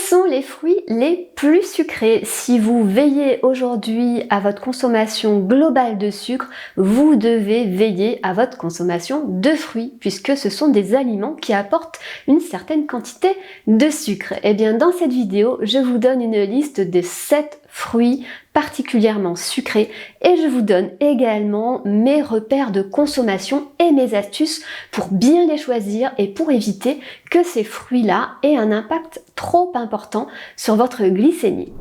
sont les fruits les plus sucrés? Si vous veillez aujourd'hui à votre consommation globale de sucre, vous devez veiller à votre consommation de fruits, puisque ce sont des aliments qui apportent une certaine quantité de sucre. Et bien dans cette vidéo, je vous donne une liste de 7 fruits particulièrement sucrés et je vous donne également mes repères de consommation et mes astuces pour bien les choisir et pour éviter que ces fruits-là aient un impact trop important sur votre glycémie.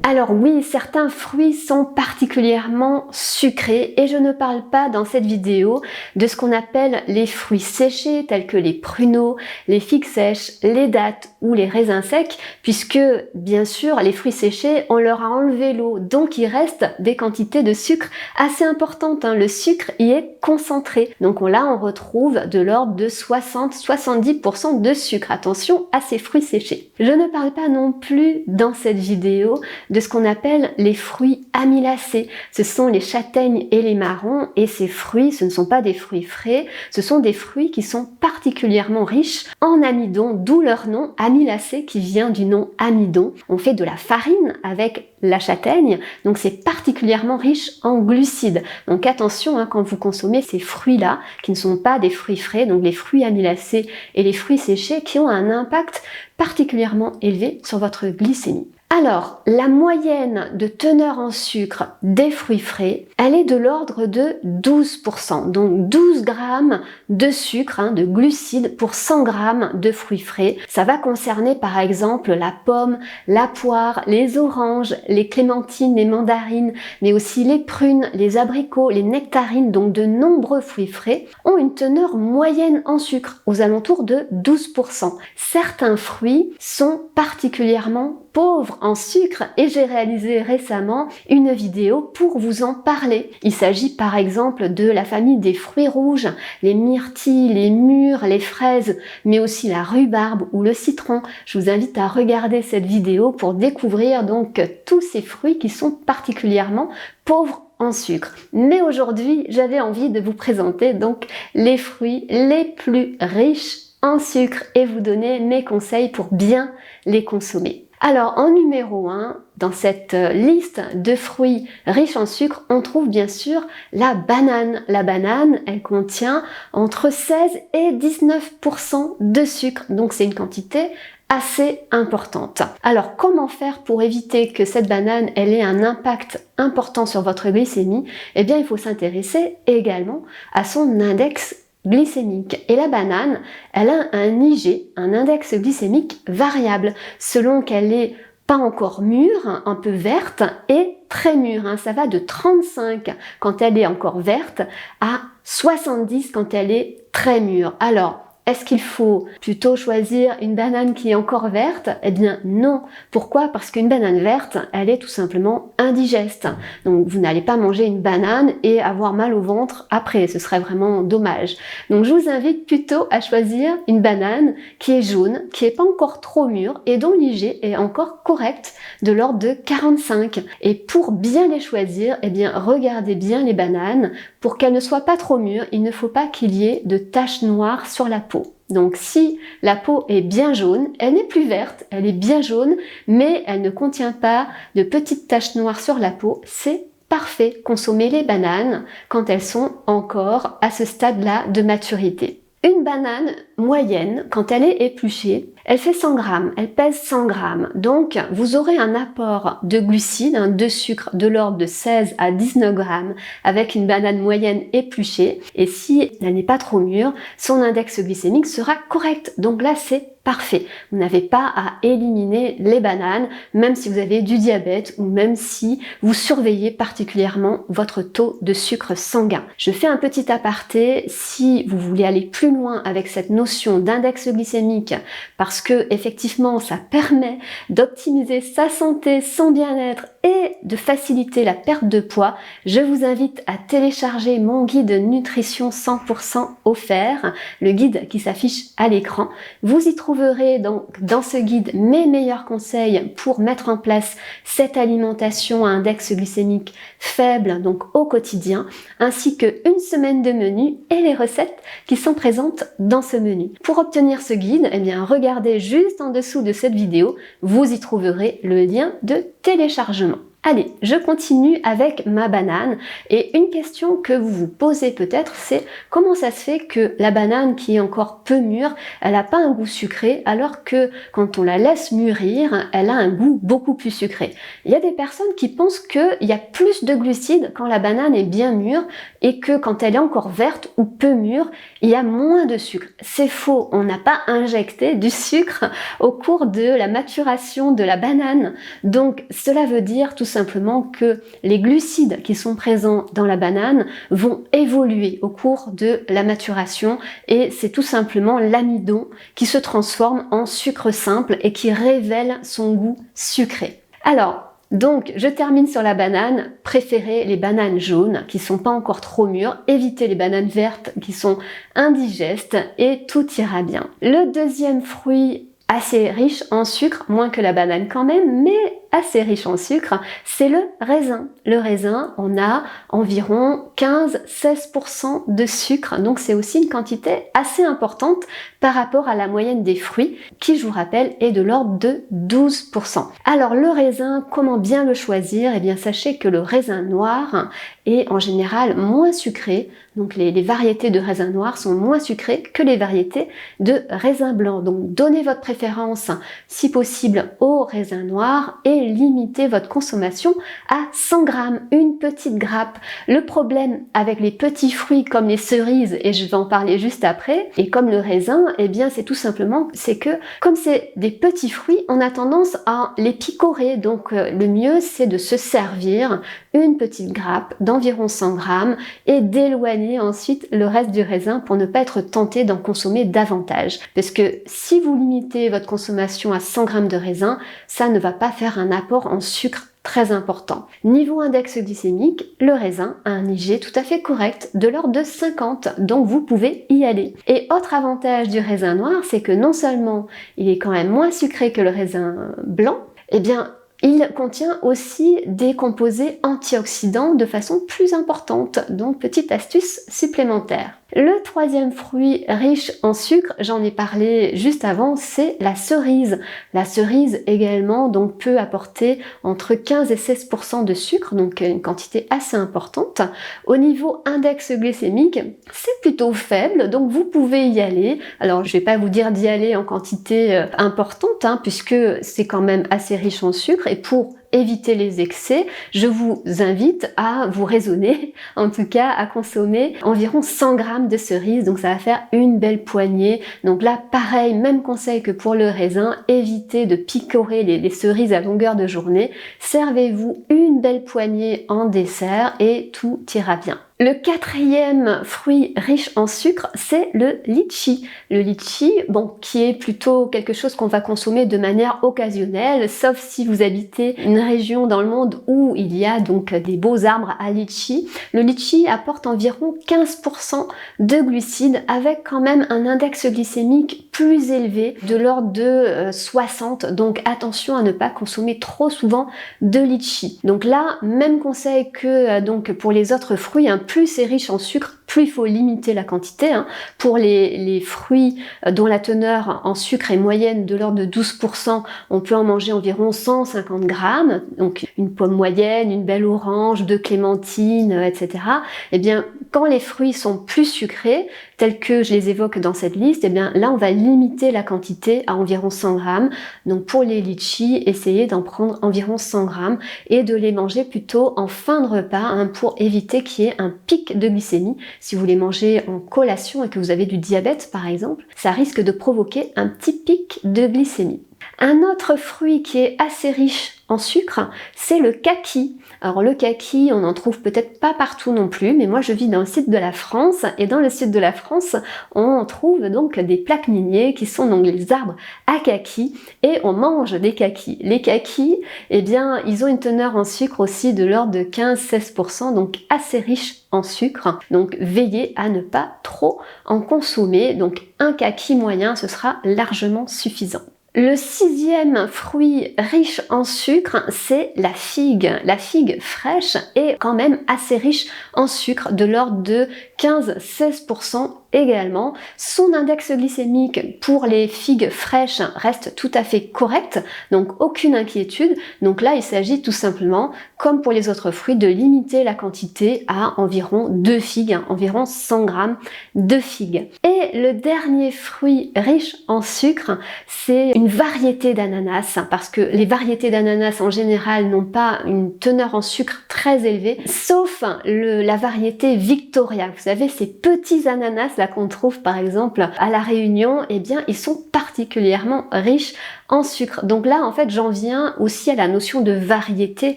Alors oui, certains fruits sont particulièrement sucrés et je ne parle pas dans cette vidéo de ce qu'on appelle les fruits séchés tels que les pruneaux, les figues sèches, les dattes ou les raisins secs puisque bien sûr les fruits séchés on leur a enlevé l'eau donc il reste des quantités de sucre assez importantes. Le sucre y est concentré donc là on retrouve de l'ordre de 60-70% de sucre. Attention à ces fruits séchés. Je ne parle pas non plus dans cette vidéo de ce qu'on appelle les fruits amylacés. Ce sont les châtaignes et les marrons et ces fruits, ce ne sont pas des fruits frais, ce sont des fruits qui sont particulièrement riches en amidon, d'où leur nom amylacé qui vient du nom amidon. On fait de la farine avec la châtaigne, donc c'est particulièrement riche en glucides. Donc attention quand vous consommez ces fruits-là, qui ne sont pas des fruits frais, donc les fruits amylacés et les fruits séchés qui ont un impact particulièrement élevé sur votre glycémie. Alors, la moyenne de teneur en sucre des fruits frais, elle est de l'ordre de 12%. Donc 12 grammes de sucre, de glucides pour 100 grammes de fruits frais. Ça va concerner par exemple la pomme, la poire, les oranges, les clémentines, les mandarines, mais aussi les prunes, les abricots, les nectarines, donc de nombreux fruits frais, ont une teneur moyenne en sucre, aux alentours de 12%. Certains fruits sont particulièrement pauvres en sucre et j'ai réalisé récemment une vidéo pour vous en parler. Il s'agit par exemple de la famille des fruits rouges, les myrtilles, les mûres, les fraises, mais aussi la rhubarbe ou le citron. Je vous invite à regarder cette vidéo pour découvrir donc tous ces fruits qui sont particulièrement pauvres en sucre. Mais aujourd'hui, j'avais envie de vous présenter donc les fruits les plus riches en sucre et vous donner mes conseils pour bien les consommer. Alors en numéro 1, dans cette liste de fruits riches en sucre, on trouve bien sûr la banane. La banane, elle contient entre 16 et 19% de sucre, donc c'est une quantité assez importante. Alors comment faire pour éviter que cette banane elle ait un impact important sur votre glycémie? Eh bien il faut s'intéresser également à son index glycémique. Et la banane, elle a un IG, un index glycémique variable, selon qu'elle est pas encore mûre, un peu verte, et très mûre. Ça va de 35 quand elle est encore verte à 70 quand elle est très mûre. Alors, est-ce qu'il faut plutôt choisir une banane qui est encore verte? Eh bien non. Pourquoi? Parce qu'une banane verte, elle est tout simplement indigeste. Donc vous n'allez pas manger une banane et avoir mal au ventre après, ce serait vraiment dommage. Donc je vous invite plutôt à choisir une banane qui est jaune, qui n'est pas encore trop mûre et dont l'IG est encore correct, de l'ordre de 45. Et pour bien les choisir, eh bien regardez bien les bananes. Pour qu'elles ne soient pas trop mûres, il ne faut pas qu'il y ait de taches noires sur la peau. Donc si la peau est bien jaune, elle n'est plus verte, elle est bien jaune, mais elle ne contient pas de petites taches noires sur la peau, c'est parfait. Consommez les bananes quand elles sont encore à ce stade-là de maturité. Une banane moyenne, quand elle est épluchée, elle fait 100 grammes, elle pèse 100 grammes. Donc, vous aurez un apport de glucides, de sucre de l'ordre de 16 à 19 grammes avec une banane moyenne épluchée. Et si elle n'est pas trop mûre, son index glycémique sera correct. Donc là, c'est parfait. Vous n'avez pas à éliminer les bananes, même si vous avez du diabète ou même si vous surveillez particulièrement votre taux de sucre sanguin. Je fais un petit aparté, si vous voulez aller plus loin avec cette notion d'index glycémique, parce parce que effectivement ça permet d'optimiser sa santé, son bien-être et de faciliter la perte de poids, je vous invite à télécharger mon guide nutrition 100% offert, le guide qui s'affiche à l'écran. Vous y trouverez donc dans ce guide mes meilleurs conseils pour mettre en place cette alimentation à index glycémique faible, donc au quotidien, ainsi que une semaine de menu et les recettes qui sont présentes dans ce menu. Pour obtenir ce guide, eh bien, regardez juste en dessous de cette vidéo, vous y trouverez le lien de téléchargement. Allez, je continue avec ma banane et une question que vous vous posez peut-être, c'est comment ça se fait que la banane qui est encore peu mûre, elle n'a pas un goût sucré alors que quand on la laisse mûrir, elle a un goût beaucoup plus sucré. Il y a des personnes qui pensent qu'il y a plus de glucides quand la banane est bien mûre et que quand elle est encore verte ou peu mûre, il y a moins de sucre. C'est faux, on n'a pas injecté du sucre au cours de la maturation de la banane. Donc cela veut dire tout simplement que les glucides qui sont présents dans la banane vont évoluer au cours de la maturation et c'est tout simplement l'amidon qui se transforme en sucre simple et qui révèle son goût sucré. Alors, donc, je termine sur la banane. Préférez les bananes jaunes qui sont pas encore trop mûres. Évitez les bananes vertes qui sont indigestes et tout ira bien. Le deuxième fruit assez riche en sucre, moins que la banane quand même, mais assez riche en sucre, c'est le raisin. Le raisin, on a environ 15-16% de sucre, donc c'est aussi une quantité assez importante par rapport à la moyenne des fruits, qui, je vous rappelle, est de l'ordre de 12%. Alors le raisin, comment bien le choisir? Eh bien sachez que le raisin noir est en général moins sucré, donc les variétés de raisin noir sont moins sucrées que les variétés de raisin blanc. Donc donnez votre préférence, si possible, au raisin noir et limitez votre consommation à 100 grammes, une petite grappe. Le problème avec les petits fruits comme les cerises, et je vais en parler juste après, et comme le raisin, eh bien c'est tout simplement, c'est que comme c'est des petits fruits, on a tendance à les picorer. Donc le mieux c'est de se servir une petite grappe d'environ 100 grammes et d'éloigner ensuite le reste du raisin pour ne pas être tenté d'en consommer davantage. Parce que si vous limitez votre consommation à 100 grammes de raisin, ça ne va pas faire un apport en sucre très important. Niveau index glycémique, le raisin a un IG tout à fait correct, de l'ordre de 50, donc vous pouvez y aller. Et autre avantage du raisin noir, c'est que non seulement il est quand même moins sucré que le raisin blanc, eh bien il contient aussi des composés antioxydants de façon plus importante, donc petite astuce supplémentaire. Le troisième fruit riche en sucre, j'en ai parlé juste avant, c'est la cerise. La cerise également donc peut apporter entre 15 et 16% de sucre, donc une quantité assez importante. Au niveau index glycémique, c'est plutôt faible, donc vous pouvez y aller. Alors je vais pas vous dire d'y aller en quantité importante, puisque c'est quand même assez riche en sucre, et pour éviter les excès, je vous invite à vous raisonner, en tout cas à consommer environ 100 grammes de cerises, donc ça va faire une belle poignée. Donc là, pareil, même conseil que pour le raisin, évitez de picorer les cerises à longueur de journée. Servez-vous une belle poignée en dessert et tout ira bien. Le quatrième fruit riche en sucre, c'est le litchi. Le litchi, bon, qui est plutôt quelque chose qu'on va consommer de manière occasionnelle, sauf si vous habitez une région dans le monde où il y a donc des beaux arbres à litchi. Le litchi apporte environ 15% de glucides avec quand même un index glycémique plus élevé, de l'ordre de 60. Donc attention à ne pas consommer trop souvent de litchi. Donc là, même conseil que donc pour les autres fruits, plus c'est riche en sucre, plus il faut limiter la quantité. Pour les fruits dont la teneur en sucre est moyenne de l'ordre de 12%, on peut en manger environ 150 grammes. Donc une pomme moyenne, une belle orange, 2 clémentines, etc. Eh bien, quand les fruits sont plus sucrés, tels que je les évoque dans cette liste, eh bien là on va limiter la quantité à environ 100 grammes. Donc pour les litchis, essayez d'en prendre environ 100 grammes et de les manger plutôt en fin de repas pour éviter qu'il y ait un pic de glycémie. Si vous les mangez en collation et que vous avez du diabète par exemple, ça risque de provoquer un petit pic de glycémie. Un autre fruit qui est assez riche en sucre, c'est le kaki. Alors le kaki, on n'en trouve peut-être pas partout non plus, mais moi je vis dans le sud de la France, et dans le sud de la France, on trouve donc des plaques miniers qui sont donc les arbres à kaki, et on mange des kakis. Les kakis, eh bien, ils ont une teneur en sucre aussi de l'ordre de 15-16%, donc assez riche en sucre. Donc veillez à ne pas trop en consommer. Donc un kaki moyen, ce sera largement suffisant. Le 6e fruit riche en sucre, c'est la figue. La figue fraîche est quand même assez riche en sucre, de l'ordre de 15-16% également. Son index glycémique pour les figues fraîches reste tout à fait correct, donc aucune inquiétude. Donc là, il s'agit tout simplement, comme pour les autres fruits, de limiter la quantité à environ 2 figues, environ 100 grammes de figues. Et le dernier fruit riche en sucre, c'est une variété d'ananas, parce que les variétés d'ananas en général n'ont pas une teneur en sucre très élevée, sauf la variété Victoria. Vous savez, ces petits ananas là qu'on trouve par exemple à La Réunion, eh bien ils sont particulièrement riches en sucre. Donc là en fait j'en viens aussi à la notion de variété,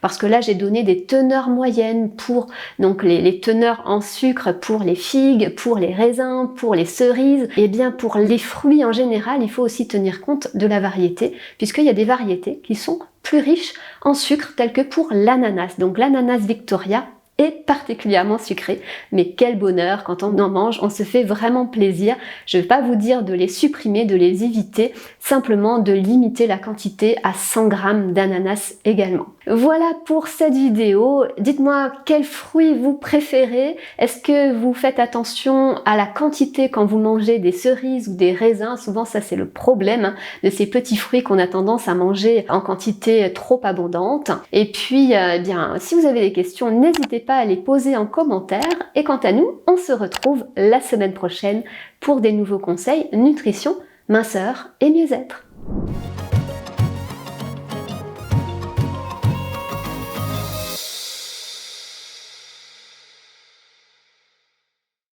parce que là j'ai donné des teneurs moyennes pour donc les teneurs en sucre pour les figues, pour les raisins, pour les cerises. Et bien pour les fruits en général, il faut aussi tenir compte de la variété, puisqu'il y a des variétés qui sont plus riches en sucre, telles que pour l'ananas. Donc l'ananas Victoria est particulièrement sucré, mais quel bonheur quand on en mange, on se fait vraiment plaisir. Je ne vais pas vous dire de les supprimer, de les éviter, simplement de limiter la quantité à 100 grammes d'ananas également. Voilà pour cette vidéo. Dites-moi quel fruit vous préférez. Est-ce que vous faites attention à la quantité quand vous mangez des cerises ou des raisins? Souvent ça c'est le problème de ces petits fruits qu'on a tendance à manger en quantité trop abondante. Et puis bien, si vous avez des questions, n'hésitez pas à les poser en commentaire. Et quant à nous, on se retrouve la semaine prochaine pour des nouveaux conseils nutrition, minceur et mieux-être.